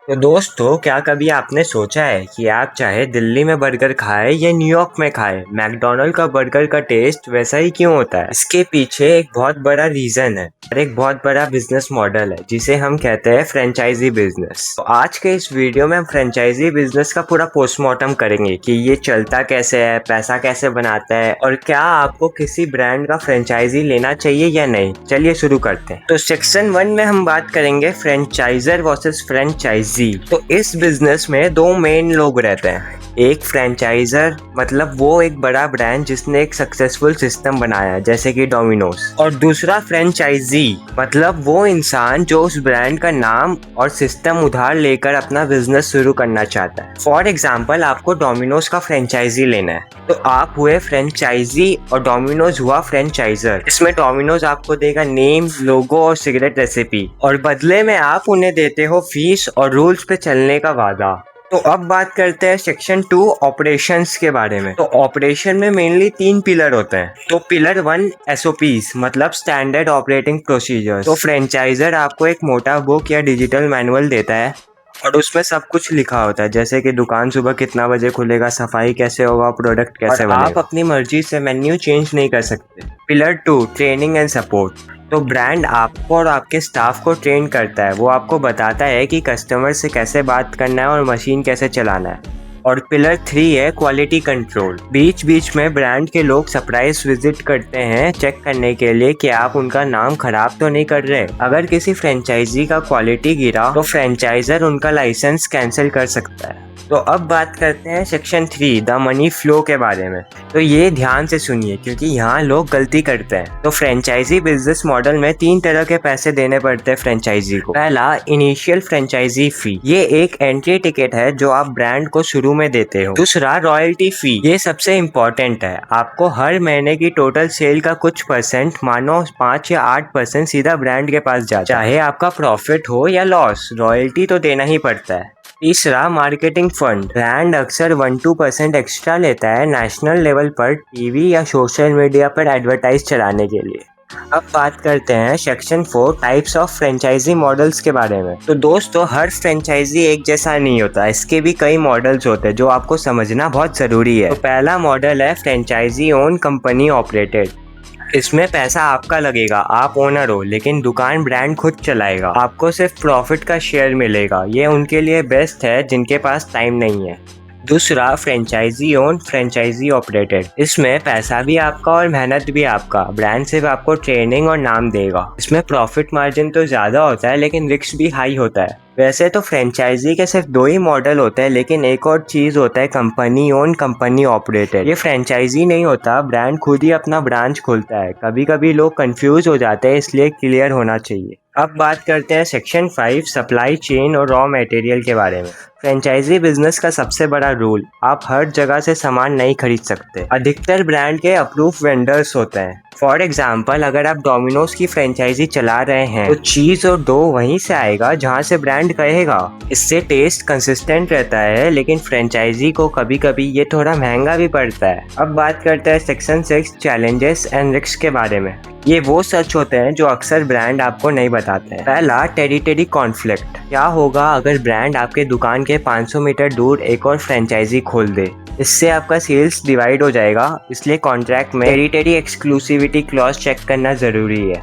तो दोस्तों, क्या कभी आपने सोचा है कि आप चाहे दिल्ली में बर्गर खाए या न्यूयॉर्क में खाए, मैकडोनल्ड का बर्गर का टेस्ट वैसा ही क्यों होता है? इसके पीछे एक बहुत बड़ा रीजन है और एक बहुत बड़ा बिजनेस मॉडल है जिसे हम कहते हैं फ्रेंचाइजी बिजनेस। तो आज के इस वीडियो में हम फ्रेंचाइजी बिजनेस का पूरा पोस्टमार्टम करेंगे कि ये चलता कैसे है, पैसा कैसे बनाता है और क्या आपको किसी ब्रांड का फ्रेंचाइजी लेना चाहिए या नहीं। चलिए शुरू करते हैं। तो सेक्शन 1 में हम बात करेंगे फ्रेंचाइजर वर्सेस फ्रेंचाइजी। तो इस बिजनेस में दो मेन लोग रहते हैं। एक फ्रेंचाइजर मतलब वो एक बड़ा ब्रांड जिसने एक सक्सेसफुल सिस्टम बनाया जैसे कि डोमिनोज, और दूसरा फ्रेंचाइजी मतलब वो इंसान जो उस ब्रांड का नाम और सिस्टम उधार लेकर अपना बिजनेस शुरू करना चाहता है। फॉर एग्जाम्पल, आपको डोमिनोज का फ्रेंचाइजी लेना है तो आप हुए फ्रेंचाइजी और डोमिनोज हुआ फ्रेंचाइजर। इसमें डोमिनोज आपको देगा नेम, लोगो और सिगरेट रेसिपी, और बदले में आप उन्हें देते हो फीस और रूल्स पे चलने का वादा। तो अब बात करते हैं सेक्शन 2 ऑपरेशंस के बारे में। तो ऑपरेशन में मेनली 3 पिलर होते हैं। तो पिलर 1 SOPs मतलब स्टैंडर्ड ऑपरेटिंग प्रोसीजर्स। तो फ्रेंचाइजर आपको एक मोटा बुक या डिजिटल मैनुअल देता है और उसमें सब कुछ लिखा होता है जैसे कि दुकान सुबह कितना बजे खुलेगा, सफाई कैसे होगा, प्रोडक्ट कैसे बनेगा। आप अपनी मर्जी से मेन्यू चेंज नहीं कर सकते। Pillar 2 training and support. तो ब्रांड आपको और आपके स्टाफ को ट्रेन करता है। वो आपको बताता है कि कस्टमर से कैसे बात करना है और मशीन कैसे चलाना है। और पिलर 3 है क्वालिटी कंट्रोल। बीच बीच में ब्रांड के लोग सरप्राइज विजिट करते हैं चेक करने के लिए कि आप उनका नाम खराब तो नहीं कर रहे। अगर किसी फ्रेंचाइजी का क्वालिटी गिरा तो फ्रेंचाइजर उनका लाइसेंस कैंसिल कर सकता है। तो अब बात करते हैं सेक्शन 3 द मनी फ्लो के बारे में। तो ये ध्यान से सुनिए क्योंकि यहाँ लोग गलती करते हैं। तो फ्रेंचाइजी बिजनेस मॉडल में 3 तरह के पैसे देने पड़ते हैं फ्रेंचाइजी को। पहला, इनिशियल फ्रेंचाइजी फी। ये एक एंट्री टिकट है जो आप ब्रांड को शुरू में देते हो। दूसरा, रॉयल्टी फी। ये सबसे इम्पोर्टेंट है। आपको हर महीने की टोटल सेल का कुछ परसेंट, मानो 5 या 8% सीधा ब्रांड के पास जाता है। चाहे आपका प्रॉफिट हो या लॉस, रॉयल्टी तो देना ही पड़ता है। तीसरा, मार्केटिंग फंड। ब्रांड अक्सर 1-2% एक्स्ट्रा लेता है नेशनल लेवल पर टीवी या सोशल मीडिया पर एडवर्टाइज चलाने के लिए। अब बात करते हैं section 4 types of franchisee models के बारे में। तो दोस्तों, हर फ्रेंचाइजी एक जैसा नहीं होता, इसके भी कई मॉडल्स होते हैं जो आपको समझना बहुत जरूरी है। तो पहला मॉडल है फ्रेंचाइजी ओन कंपनी ऑपरेटेड। इसमें पैसा आपका लगेगा, आप ओनर हो, लेकिन दुकान ब्रांड खुद चलाएगा। आपको सिर्फ प्रॉफिट का शेयर मिलेगा। ये उनके लिए बेस्ट है जिनके पास टाइम नहीं है। दूसरा, फ्रेंचाइजी ओन फ्रेंचाइजी ऑपरेटेड। इसमें पैसा भी आपका और मेहनत भी आपका। ब्रांड सिर्फ आपको ट्रेनिंग और नाम देगा। इसमें प्रॉफिट मार्जिन तो ज़्यादा होता है लेकिन रिस्क भी हाई होता है। वैसे तो फ्रेंचाइजी के सिर्फ 2 ही मॉडल होते हैं, लेकिन एक और चीज़ होता है कंपनी ओन कंपनी ऑपरेटेड। ये फ्रेंचाइजी नहीं होता, ब्रांड खुद ही अपना ब्रांच खोलता है। कभी कभी लोग कंफ्यूज हो जाते हैं, इसलिए क्लियर होना चाहिए। अब बात करते हैं सेक्शन 5 सप्लाई चेन और रॉ मटेरियल के बारे में। फ्रेंचाइजी बिजनेस का सबसे बड़ा रूल, आप हर जगह से सामान नहीं खरीद सकते। अधिकतर ब्रांड के अप्रूव वेंडर्स होते हैं। फॉर एग्जाम्पल, अगर आप डोमिनोज की फ्रेंचाइजी चला रहे हैं तो चीज और डो वहीं से आएगा जहां से ब्रांड कहेगा। इससे टेस्ट कंसिस्टेंट रहता है, लेकिन फ्रेंचाइजी को कभी कभी ये थोड़ा महंगा भी पड़ता है। अब बात करते हैं सेक्शन 6 चैलेंजेस एंड रिस्क के बारे में। ये वो सच होते हैं जो अक्सर ब्रांड आपको नहीं बताते हैं। पहला, टेरिटरी कॉन्फ्लिक्ट। क्या होगा अगर ब्रांड आपके दुकान के 500 मीटर दूर एक और फ्रेंचाइजी खोल दे? इससे आपका सेल्स डिवाइड हो जाएगा, इसलिए कॉन्ट्रैक्ट में टेरिटरी एक्सक्लूसिविटी क्लॉज चेक करना जरूरी है।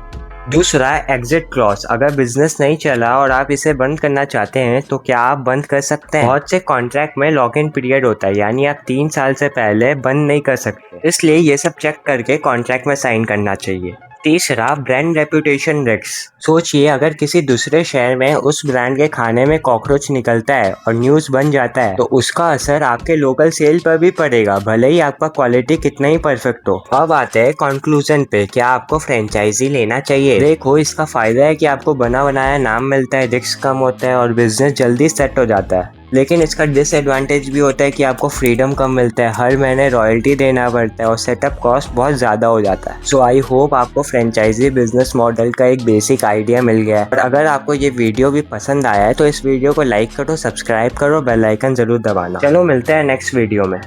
दूसरा, एग्जिट क्लॉज। अगर बिजनेस नहीं चला और आप इसे बंद करना चाहते हैं तो क्या आप बंद कर सकते हैं? बहुत से कॉन्ट्रैक्ट में लॉक इन पीरियड होता है, यानी आप 3 साल से पहले बंद नहीं कर सकते। इसलिए ये सब चेक करके कॉन्ट्रैक्ट में साइन करना चाहिए। तीसरा, ब्रांड रेपुटेशन रिस्क। सोचिए, अगर किसी दूसरे शहर में उस ब्रांड के खाने में कॉकरोच निकलता है और न्यूज़ बन जाता है तो उसका असर आपके लोकल सेल पर भी पड़ेगा, भले ही आपका क्वालिटी कितना ही परफेक्ट हो। अब आते हैं कंक्लूजन पे, क्या आपको फ्रेंचाइजी लेना चाहिए? देखो, इसका फायदा है कि आपको बना बनाया नाम मिलता है, रिस्क कम होता है और बिजनेस जल्दी सेट हो जाता है। लेकिन इसका डिसएडवांटेज भी होता है कि आपको फ्रीडम कम मिलता है, हर महीने रॉयल्टी देना पड़ता है और सेटअप कॉस्ट बहुत ज़्यादा हो जाता है। सो आई होप आपको फ्रेंचाइजी बिजनेस मॉडल का एक बेसिक आइडिया मिल गया है। और अगर आपको ये वीडियो भी पसंद आया है तो इस वीडियो को लाइक करो, सब्सक्राइब करो, बेल आइकन जरूर दबाना। चलो मिलते हैं नेक्स्ट वीडियो में।